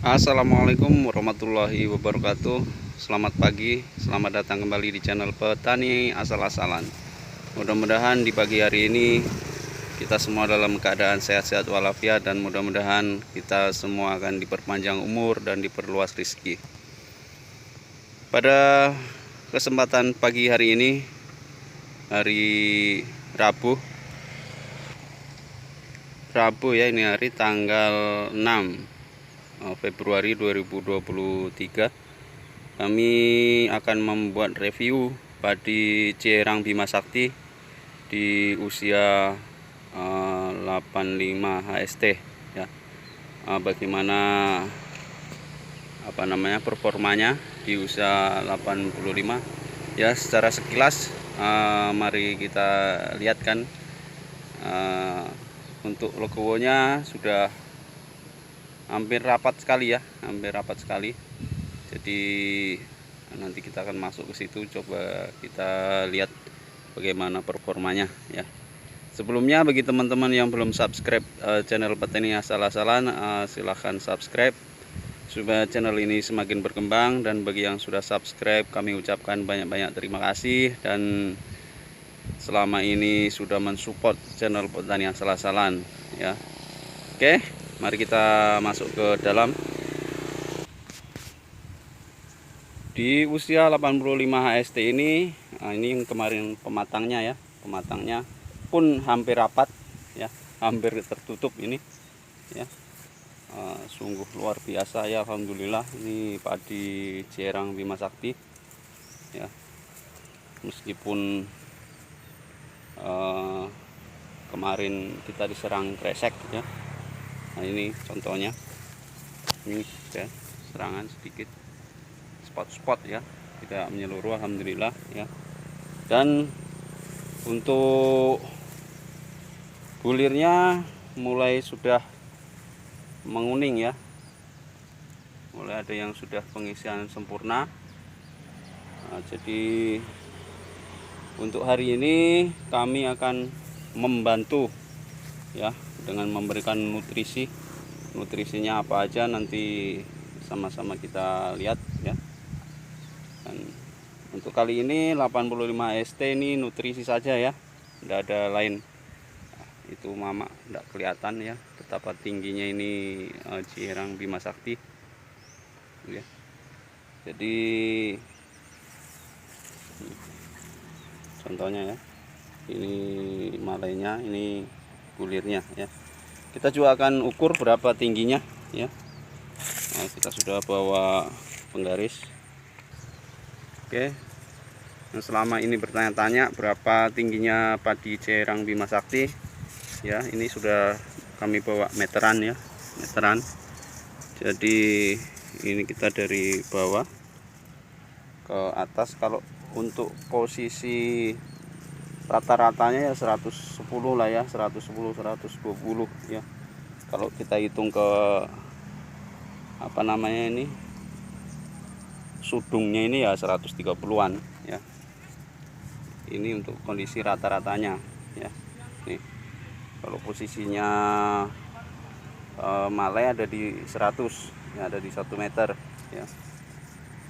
Assalamualaikum warahmatullahi wabarakatuh. Selamat pagi, selamat datang kembali di channel Petani Asal-asalan. Mudah-mudahan di pagi hari ini kita semua dalam keadaan sehat-sehat walafiat, dan mudah-mudahan kita semua akan diperpanjang umur dan diperluas rezeki. Pada kesempatan pagi hari ini, hari Rabu ya, ini hari tanggal 6 Februari 2023, kami akan membuat review padi Cerang Bima Sakti di usia 85 HST ya. Bagaimana performanya di usia 85 ya, secara sekilas. Mari kita lihatkan. Untuk legowonya sudah hampir rapat sekali ya, jadi nanti kita akan masuk ke situ, coba kita lihat bagaimana performanya ya. Sebelumnya, bagi teman-teman yang belum subscribe channel Petani Asal-asalan, silahkan subscribe supaya channel ini semakin berkembang. Dan bagi yang sudah subscribe, kami ucapkan banyak-banyak terima kasih, dan selama ini sudah mensupport channel Petani Asal-asalan ya. Oke, mari kita masuk ke dalam. Di usia 85 HST ini, ini yang kemarin pematangnya ya, pematangnya pun hampir rapat ya, hampir tertutup ini ya. Sungguh luar biasa ya, alhamdulillah. Ini padi Cerang Bima Sakti ya, meskipun kemarin kita diserang kresek ya. Nah, ini contohnya, ini ya, serangan sedikit, spot-spot ya, tidak menyeluruh, alhamdulillah ya. Dan untuk bulirnya mulai sudah menguning ya, mulai ada yang sudah pengisian sempurna. Jadi untuk hari ini kami akan membantu ya, dengan memberikan nutrisinya apa aja, nanti sama-sama kita lihat ya. Dan untuk kali ini 85 ST ini nutrisi saja ya, tidak ada lain. Itu mama tidak kelihatan ya betapa tingginya ini Cerang Bima Sakti ya. Jadi contohnya ya, ini malainya, ini bulirnya ya. Kita juga akan ukur berapa tingginya ya. Nah, kita sudah bawa penggaris. Oke. Nah, selama ini bertanya-tanya berapa tingginya padi Cerang Bima Sakti ya, ini sudah kami bawa meteran ya, meteran. Jadi ini kita dari bawah ke atas. Kalau untuk posisi rata-ratanya ya 110 lah ya, 110 120 ya. Kalau kita hitung ke ini sudungnya ini ya 130-an ya. Ini untuk kondisi rata-ratanya ya. Nih, kalau posisinya malai ada di 100 ya, ada di 1 meter ya,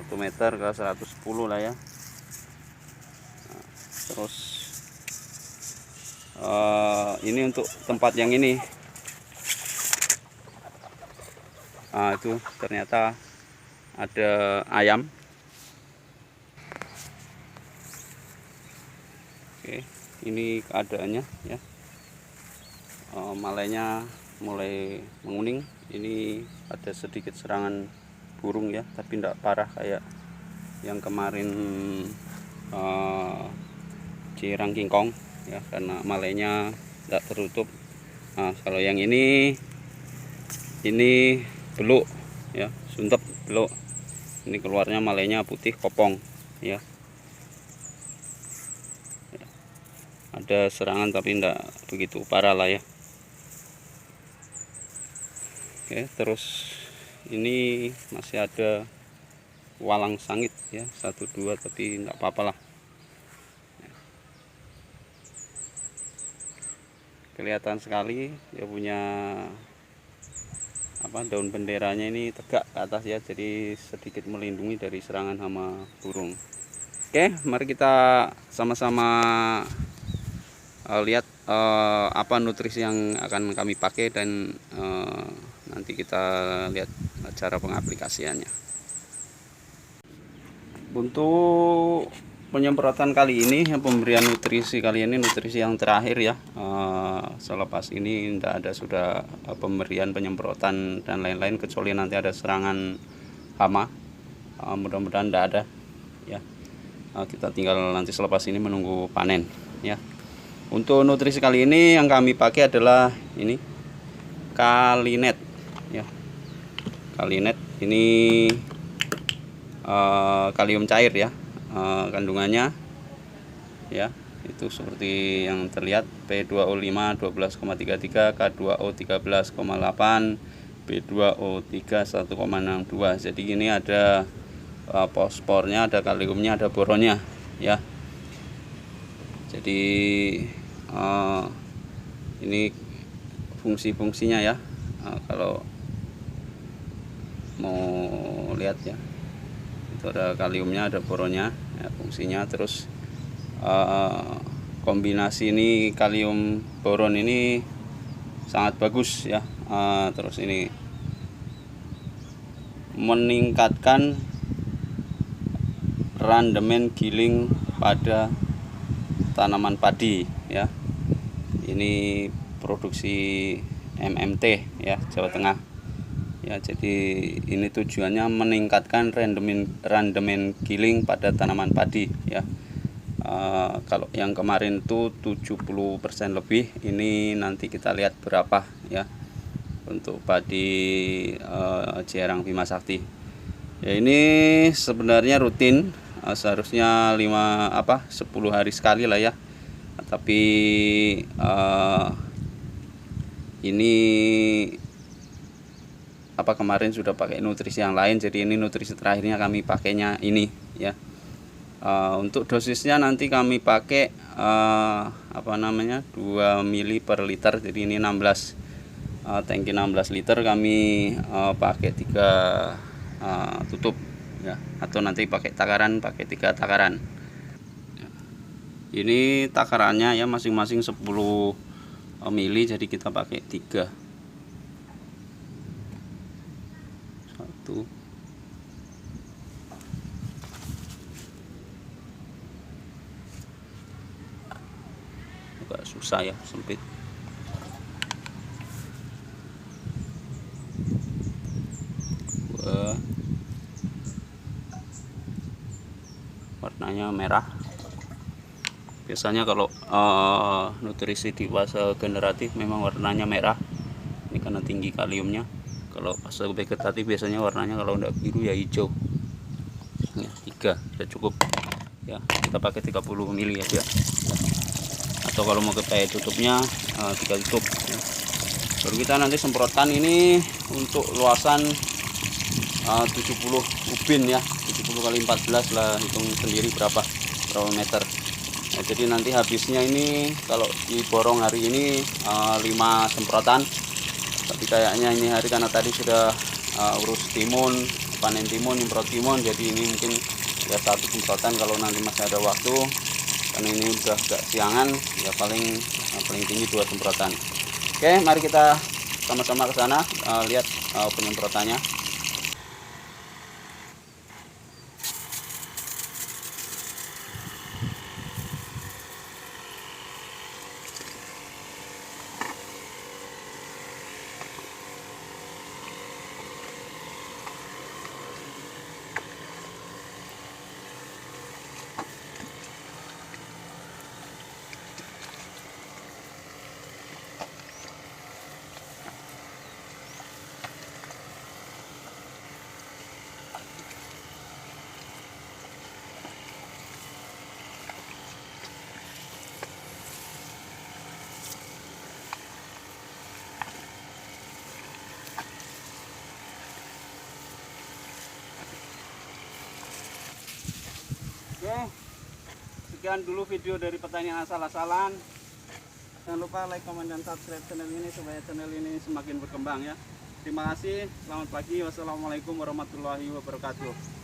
1 meter ke 110 lah ya. Nah, terus ini untuk tempat yang ini, itu ternyata ada ayam. Oke, ini keadaannya ya. Malainya mulai menguning. Ini ada sedikit serangan burung ya, tapi tidak parah kayak yang kemarin Cerang Kingkong ya, karena malainya tidak tertutup. Nah, kalau yang ini beluk ya, suntep beluk. Ini keluarnya malainya putih kopong ya. Ada serangan tapi tidak begitu parah lah ya. Oke, terus ini masih ada walang sangit ya, 1-2, tapi tidak apa-apa lah. Kelihatan sekali dia punya daun benderanya ini tegak ke atas ya, jadi sedikit melindungi dari serangan hama burung. Oke, mari kita sama-sama lihat apa nutrisi yang akan kami pakai dan nanti kita lihat cara pengaplikasiannya. Untuk penyemprotan kali ini, pemberian nutrisi kali ini nutrisi yang terakhir ya. Selepas ini tidak ada sudah pemberian penyemprotan dan lain-lain, kecuali nanti ada serangan hama. Mudah-mudahan tidak ada ya. Kita tinggal nanti selepas ini menunggu panen ya. Untuk nutrisi kali ini yang kami pakai adalah ini Kalinet ya. Kalinet ini kalium cair ya. Kandungannya ya itu seperti yang terlihat, P2O5 12,33, K2O 13,8, B2O 3 1,62. Jadi ini ada fosfornya, ada kaliumnya, ada boronnya ya. Jadi ini fungsi-fungsinya ya. Kalau mau lihat ya, itu ada kaliumnya, ada boronnya ya, fungsinya. Terus kombinasi ini kalium boron ini sangat bagus ya. Terus ini meningkatkan randemen giling pada tanaman padi ya. Ini produksi MMT ya, Jawa Tengah ya. Jadi ini tujuannya meningkatkan randemen giling pada tanaman padi ya. Kalau yang kemarin itu 70% lebih, ini nanti kita lihat berapa ya untuk padi Jerang Bima Sakti ya. Ini sebenarnya rutin, seharusnya 10 hari sekali lah ya. Tapi ini kemarin sudah pakai nutrisi yang lain, jadi ini nutrisi terakhirnya kami pakainya ini ya. Untuk dosisnya nanti kami pakai 2 mili per liter. Jadi ini 16 tangki 16 liter kami pakai 3 tutup ya, atau nanti pakai takaran, pakai 3 takaran. Ini takarannya ya, masing-masing 10 mili, jadi kita pakai 3. 1 agak susah ya, sempit. Warnanya merah. Biasanya kalau nutrisi di fase generatif memang warnanya merah. Ini karena tinggi kaliumnya. Kalau fase vegetatif biasanya warnanya kalau enggak biru ya hijau. Ya, 3 sudah cukup ya. Kita pakai 30 mili aja. Atau kalau mau pakai tutupnya 3 tutup ya. Baru kita nanti semprotkan ini untuk luasan 70 ubin ya, 70 kali 14 lah, hitung sendiri berapa meter. Nah, jadi nanti habisnya ini kalau diborong hari ini 5 semprotan. Tapi kayaknya ini hari karena tadi sudah urus timun, panen timun, nyemprot timun, jadi ini mungkin ya 1 semprotan. Kalau nanti masih ada waktu, karena ini udah agak siangan ya, paling tinggi 2 semprotan. Oke, mari kita sama-sama ke sana lihat penyemprotannya. Oke, sekian dulu video dari pertanian asal-asalan. Jangan lupa like, comment, dan subscribe channel ini supaya channel ini semakin berkembang ya. Terima kasih. Selamat pagi. Wassalamualaikum warahmatullahi wabarakatuh.